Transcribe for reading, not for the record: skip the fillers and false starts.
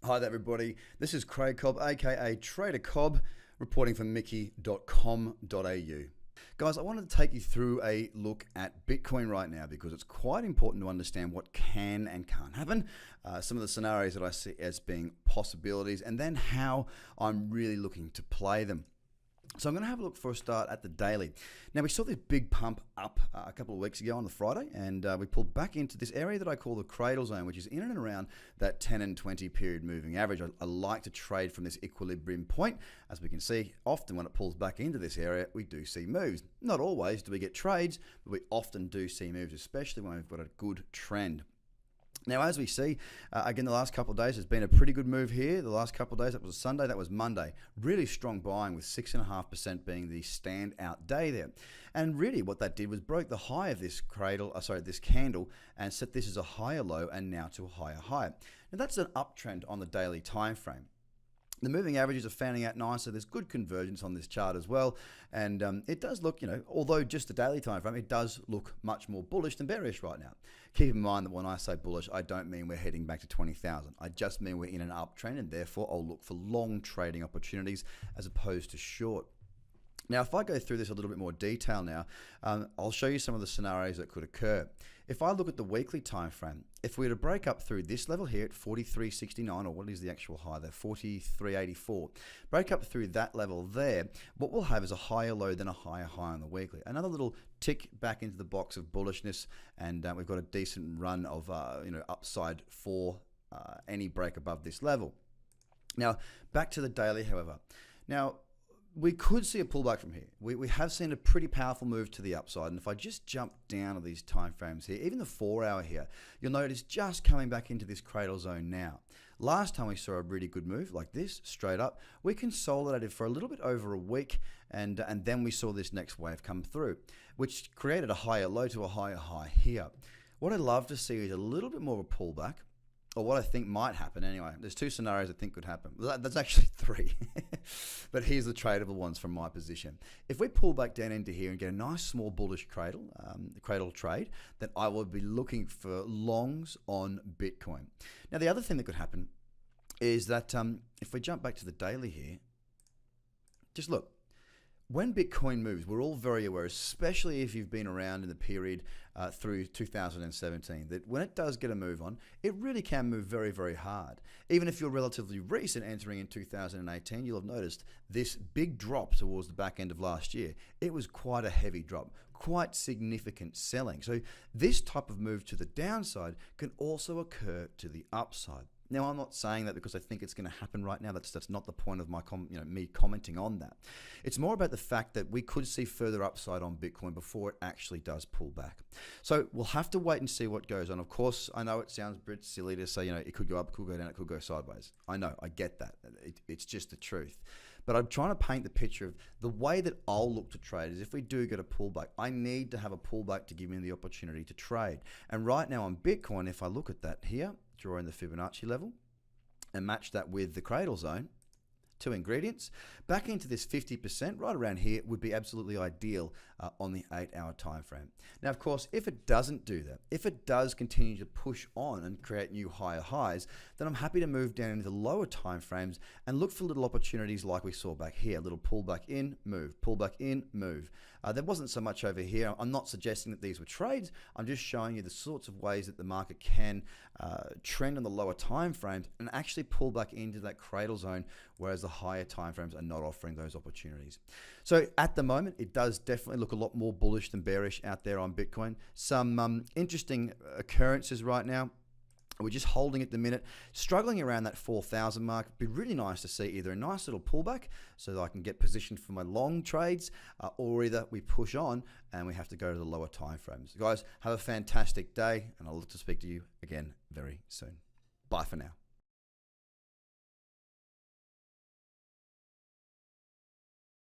Hi there, everybody. This is Craig Cobb, aka Trader Cobb, reporting from Mickey.com.au. Guys, I wanted to take you through a look at Bitcoin right now because it's quite important to understand what can and can't happen, some of the scenarios that I see as being possibilities, and then how I'm really looking to play them. So I'm going to have a look for a start at the daily. Now, we saw this big pump up a couple of weeks ago on the Friday, and we pulled back into this area that I call the cradle zone, which is in and around that 10 and 20 period moving average. I like to trade from this equilibrium point. As we can see, often when it pulls back into this area, we do see moves. Not always do we get trades, but we often do see moves, especially when we've got a good trend. Now, as we see, again, the last couple of days, there's been a pretty good move here. The last couple of days, that was Sunday, that was Monday. Really strong buying with 6.5% being the standout day there. And really what that did was broke the high of this this candle and set this as a higher low and now to a higher high. Now, that's an uptrend on the daily time frame. The moving averages are fanning out nice, so there's good convergence on this chart as well. And it does look, although just the daily time frame, it does look much more bullish than bearish right now. Keep in mind that when I say bullish, I don't mean we're heading back to 20,000. I just mean we're in an uptrend, and therefore I'll look for long trading opportunities as opposed to short. Now, if I go through this a little bit more detail now, I'll show you some of the scenarios that could occur. If I look at the weekly time frame, if we were to break up through this level here at 43.69, or what is the actual high there, 43.84, break up through that level there, what we'll have is a higher low than a higher high on the weekly. Another little tick back into the box of bullishness, and we've got a decent run of upside for any break above this level. Now, back to the daily, however. Now, we could see a pullback from here. We have seen a pretty powerful move to the upside, and if I just jump down to these time frames here, even the 4 hour here, you'll notice just coming back into this cradle zone now. Last time we saw a really good move like this, straight up, we consolidated for a little bit over a week, and then we saw this next wave come through, which created a higher low to a higher high here. What I'd love to see is a little bit more of a pullback, or what I think might happen anyway. There's two scenarios I think could happen. There's actually three, but here's the tradable ones from my position. If we pull back down into here and get a nice small bullish cradle trade, then I will be looking for longs on Bitcoin. Now, the other thing that could happen is that if we jump back to the daily here, just look. When Bitcoin moves, we're all very aware, especially if you've been around in the period through 2017, that when it does get a move on, it really can move very, very hard. Even if you're relatively recent entering in 2018, you'll have noticed this big drop towards the back end of last year. It was quite a heavy drop, quite significant selling. So this type of move to the downside can also occur to the upside. Now, I'm not saying that because I think it's going to happen right now. That's not the point of my me commenting on that. It's more about the fact that we could see further upside on Bitcoin before it actually does pull back. So we'll have to wait and see what goes on. Of course, I know it sounds a bit silly to say, it could go up, it could go down, it could go sideways. I know, I get that. It's just the truth. But I'm trying to paint the picture of the way that I'll look to trade is if we do get a pullback, I need to have a pullback to give me the opportunity to trade. And right now on Bitcoin, if I look at that here, draw in the Fibonacci level and match that with the cradle zone, two ingredients, back into this 50% right around here would be absolutely ideal on the 8 hour time frame. Now, of course, if it doesn't do that, if it does continue to push on and create new higher highs, then I'm happy to move down into the lower time frames and look for little opportunities like we saw back here, a little pullback in, move, pullback in, move. There wasn't so much over here. I'm not suggesting that these were trades. I'm just showing you the sorts of ways that the market can trend on the lower time frames and actually pull back into that cradle zone, whereas the higher time frames are not offering those opportunities. So at the moment, it does definitely look a lot more bullish than bearish out there on Bitcoin. Some interesting occurrences right now. We're just holding at the minute, struggling around that 4,000 mark. It'd be really nice to see either a nice little pullback so that I can get positioned for my long trades, or either we push on and we have to go to the lower time frames. Guys, have a fantastic day, and I'll look to speak to you again very soon. Bye for now.